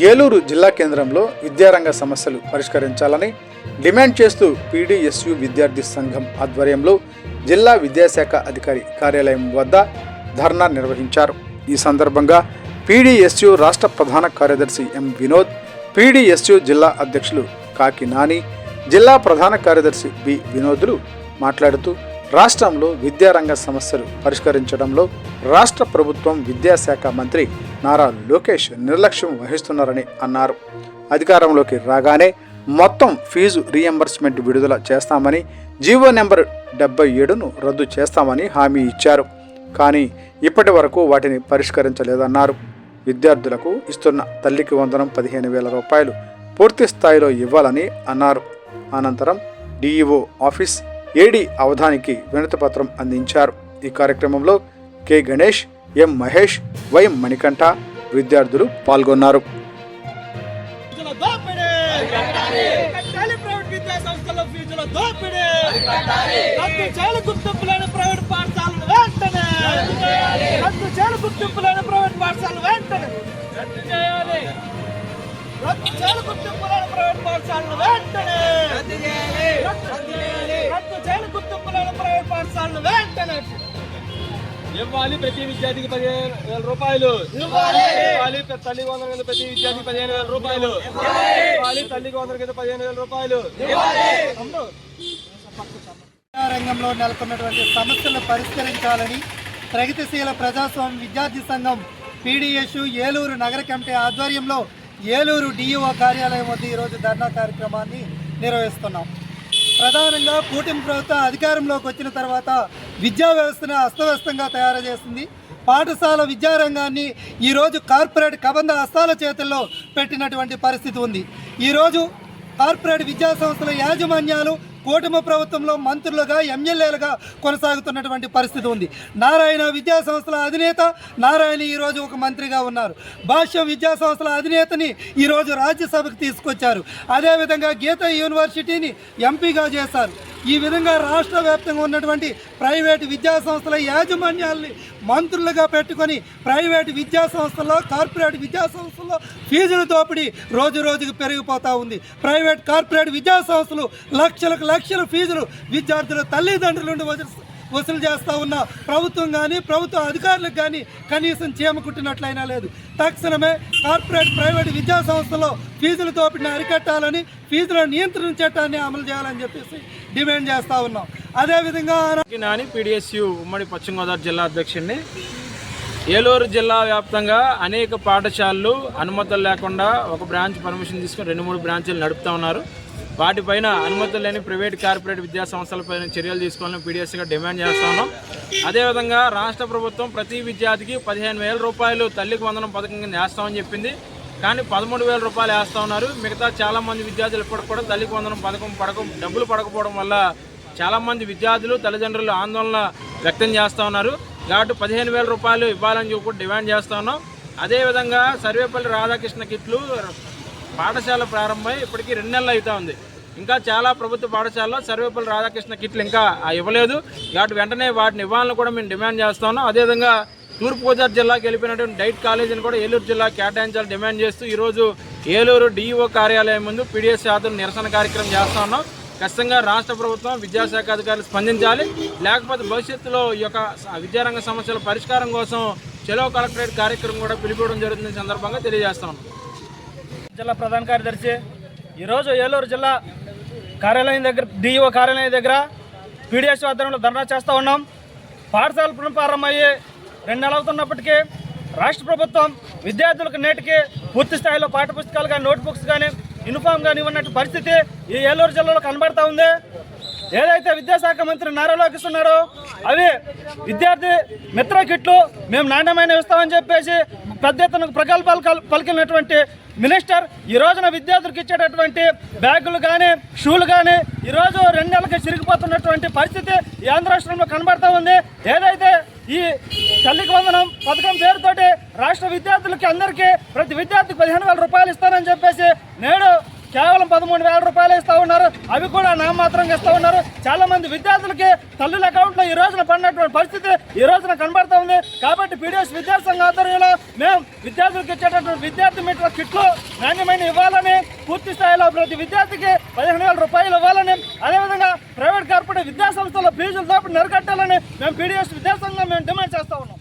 ఏలూరు జిల్లా కేంద్రంలో విద్యారంగ సమస్యలు పరిష్కరించాలని డిమాండ్ చేస్తూ పీడీఎస్యు విద్యార్థి సంఘం ఆధ్వర్యంలో జిల్లా విద్యాశాఖ అధికారి కార్యాలయం వద్ద ధర్నా నిర్వహించారు. ఈ సందర్భంగా పీడీఎస్యు రాష్ట్ర ప్రధాన కార్యదర్శి ఎం వినోద్, పీడీఎస్యు జిల్లా అధ్యక్షులు కాకి నాని, జిల్లా ప్రధాన కార్యదర్శి బి వినోదులు మాట్లాడుతూ రాష్ట్రంలో విద్యారంగ సమస్యలు పరిష్కరించడంలో రాష్ట్ర ప్రభుత్వం విద్యాశాఖ మంత్రి నారా లోకేష్ నిర్లక్ష్యం వహిస్తున్నారని అన్నారు. అధికారంలోకి రాగానే మొత్తం ఫీజు రీఎంబర్స్మెంట్ విడుదల చేస్తామని, జీవో నెంబర్ 77ను రద్దు చేస్తామని హామీ ఇచ్చారు. కానీ ఇప్పటి వరకు వాటిని పరిష్కరించలేదన్నారు. విద్యార్థులకు ఇస్తున్న తల్లికి వందనం 15,000 రూపాయలు పూర్తి స్థాయిలో ఇవ్వాలని అన్నారు. అనంతరం డిఈఓ ఆఫీస్ ఏడీ అవధానికి వినతిపత్రం అందించారు. ఈ కార్యక్రమంలో K Ganesh, M Mahesh, Y Manikanta విద్యార్థులు పాల్గొన్నారు. ఇవ్వాలి ప్రతి విద్యార్థికి 15,000 రూపాయలు. ఇవ్వాలి తల్లికి వందనం కింద ప్రతి విద్యార్థికి 15,000 రూపాయలు. ఇవ్వాలి తల్లికి వందనం కింద 15,000 రూపాయలు. రంగంలో నెలకొన్నటువంటి సమస్యలను పరిష్కరించాలని ప్రగతిశీల ప్రజాస్వామ్య విద్యార్థి సంఘం పీడీఎస్యు ఏలూరు నగర కమిటీ ఆధ్వర్యంలో ఏలూరు డిఈఓ కార్యాలయం వద్ద ఈరోజు ధర్నా కార్యక్రమాన్ని నిర్వహిస్తున్నాం. ప్రధానంగా కూటమి ప్రభుత్వం అధికారంలోకి వచ్చిన తర్వాత విద్యా వ్యవస్థను అస్తవ్యస్తంగా తయారు చేసింది. పాఠశాల విద్యారంగాన్ని ఈరోజు కార్పొరేట్ కబంధ హస్తాల చేతుల్లో పెట్టినటువంటి పరిస్థితి ఉంది. ఈరోజు కార్పొరేట్ విద్యా సంస్థల యాజమాన్యాలు కూటమి ప్రభుత్వంలో మంత్రులుగా, ఎమ్మెల్యేలుగా కొనసాగుతున్నటువంటి పరిస్థితి ఉంది. నారాయణ విద్యా సంస్థల అధినేత నారాయణ ఈరోజు ఒక మంత్రిగా ఉన్నారు. భాష్యం విద్యా సంస్థల అధినేతని ఈరోజు రాజ్యసభకు తీసుకొచ్చారు. అదేవిధంగా గీత యూనివర్సిటీని ఎంపీగా చేశారు. ఈ విధంగా రాష్ట్ర వ్యాప్తంగా ఉన్నటువంటి ప్రైవేటు విద్యా సంస్థల యాజమాన్యాల్ని మంత్రులుగా పెట్టుకొని ప్రైవేటు విద్యా సంస్థల్లో, కార్పొరేట్ విద్యా సంస్థల్లో ఫీజుల దోపిడీ రోజు రోజుకు పెరిగిపోతూ ఉంది. ప్రైవేట్ కార్పొరేట్ విద్యా సంస్థలు లక్షలకు లక్షల ఫీజులు విద్యార్థుల తల్లిదండ్రుల నుండి వసూలు చేస్తూ ఉన్న ప్రభుత్వం కానీ, ప్రభుత్వ అధికారులకు కానీ కనీసం చీమ కుట్టినట్లయినా లేదు. తక్షణమే కార్పొరేట్ ప్రైవేట్ విద్యా సంస్థల్లో ఫీజుల దోపిడిని అరికట్టాలని, ఫీజుల నియంత్రణ చట్టాన్ని అమలు చేయాలని చెప్పేసి డిమాండ్ చేస్తూ ఉన్నాం. అదేవిధంగా నాని పీడీఎస్యు ఉమ్మడి పశ్చిమ గోదావరి జిల్లా అధ్యక్షుడిని. ఏలూరు జిల్లా వ్యాప్తంగా అనేక పాఠశాలలు అనుమతులు లేకుండా ఒక బ్రాంచ్ పర్మిషన్ తీసుకొని 2-3 బ్రాంచీలు నడుపుతూ ఉన్నారు. వాటిపైన అనుమతులు లేని ప్రైవేట్ కార్పొరేట్ విద్యా సంస్థలపైన చర్యలు తీసుకోవాలని పీడీఎస్గా డిమాండ్ చేస్తా ఉన్నాం. అదేవిధంగా రాష్ట్ర ప్రభుత్వం ప్రతి విద్యార్థికి 15,000 రూపాయలు తల్లికి వందనం పథకం కింద వేస్తామని చెప్పింది. కానీ 13,000 రూపాయలు వేస్తూ ఉన్నారు. మిగతా చాలామంది విద్యార్థులు ఇప్పటికి కూడా తల్లికి వందనం పథకం డబ్బులు పడకపోవడం వల్ల చాలామంది విద్యార్థులు, తల్లిదండ్రులు ఆందోళన వ్యక్తం చేస్తూ ఉన్నారు. కాబట్టి 15,000 రూపాయలు ఇవ్వాలని చెప్పి డిమాండ్ చేస్తూ ఉన్నాం. అదేవిధంగా సర్వేపల్లి రాధాకృష్ణ కిట్లు పాఠశాల ప్రారంభమై ఇప్పటికీ 2 నెలలు అవుతా ఉంది. ఇంకా చాలా ప్రభుత్వ పాఠశాలలో సర్వేపల్లి రాధాకృష్ణ కిట్లు ఇంకా ఇవ్వలేదు. కాబట్టి వెంటనే వాటిని ఇవ్వాలని కూడా మేము డిమాండ్ చేస్తా ఉన్నాం. అదేవిధంగా తూర్పుగోదావరి జిల్లాకి వెళ్ళిపోయినటువంటి డైట్ కాలేజీని కూడా ఏలూరు జిల్లా కేటాయించాలని డిమాండ్ చేస్తూ ఈరోజు ఏలూరు డిఈఓ కార్యాలయం ముందు పీడీఎస్ ఆధ్వర్యంలో నిరసన కార్యక్రమం చేస్తా ఉన్నాం. ఖచ్చితంగా రాష్ట్ర ప్రభుత్వం విద్యాశాఖ అధికారులు స్పందించాలి. లేకపోతే భవిష్యత్తులో ఈ యొక్క విద్యారంగ సమస్యల పరిష్కారం కోసం చెలో కలెక్టరేట్ కార్యక్రమం కూడా పిలిపించడం జరుగుతున్న సందర్భంగా తెలియజేస్తా ఉన్నాం. జిల్లా ప్రధాన కార్యదర్శి ఈరోజు ఏలూరు జిల్లా కార్యాలయం దగ్గర, డిఈఓ కార్యాలయం దగ్గర పీడీఎస్ ఆధ్వర్యంలో ధర్నా చేస్తూ ఉన్నాం. పాఠశాల పునఃప్రారంభమయ్యి 2 నెలలు అవుతున్నప్పటికీ రాష్ట్ర ప్రభుత్వం విద్యార్థులకు నేటికి పూర్తి స్థాయిలో పాఠ్యపుస్తకాలు కానీ, నోట్బుక్స్ కానీ, యూనిఫామ్ కానీ ఇవ్వనట్టు పరిస్థితి ఈ ఏలూరు జిల్లాలో కనబడతా ఉంది. ఏదైతే విద్యాశాఖ మంత్రి నారా లోకేష్ ఉన్నాడో అవి విద్యార్థి మిత్ర కిట్లు మేము నాణ్యమైన ఇస్తామని చెప్పేసి పెద్ద ఎత్తున ప్రగల్భాలు పలికినటువంటి మినిస్టర్ ఈ రోజున విద్యార్థులకు ఇచ్చేటటువంటి బ్యాగులు కానీ, షూలు కానీ ఈరోజు 2 నెలలకి చిరిగిపోతున్నటువంటి పరిస్థితి ఈ ఆంధ్ర రాష్ట్రంలో కనబడతా ఉంది. ఏదైతే ఈ తల్లికి వందనం పథకం పేరుతోటి రాష్ట్ర విద్యార్థులకి అందరికీ ప్రతి విద్యార్థికి 15,000 రూపాయలు ఇస్తానని చెప్పేసి నేడు కేవలం 13,000 రూపాయలు ఇస్తూ ఉన్నారు. అవి కూడా నామమాత్రంగా ఇస్తూ ఉన్నారు. చాలా మంది విద్యార్థులకి తల్లుల అకౌంట్లో ఈ రోజున పడినటువంటి పరిస్థితి ఈ రోజున కనబడతా ఉంది. కాబట్టి పీడిఎస్ విద్యార్థి సంఘ ఆధ్వర్యంలో మేము విద్యార్థులకు ఇచ్చేటటువంటి విద్యార్థి మిత్ర కిట్లు నాణ్యమైన ఇవ్వాలని, పూర్తి స్థాయిలో ప్రతి విద్యార్థికి 15,000 రూపాయలు ఇవ్వాలని, అదేవిధంగా ప్రైవేట్ కార్పొరేట్ విద్యాసంస్థల ఫీజుల దోపిడీ నిరకట్టాలని మేము పీడిఎస్ విద్యాసంఘంగా మేము డిమాండ్ చేస్తా ఉన్నాం.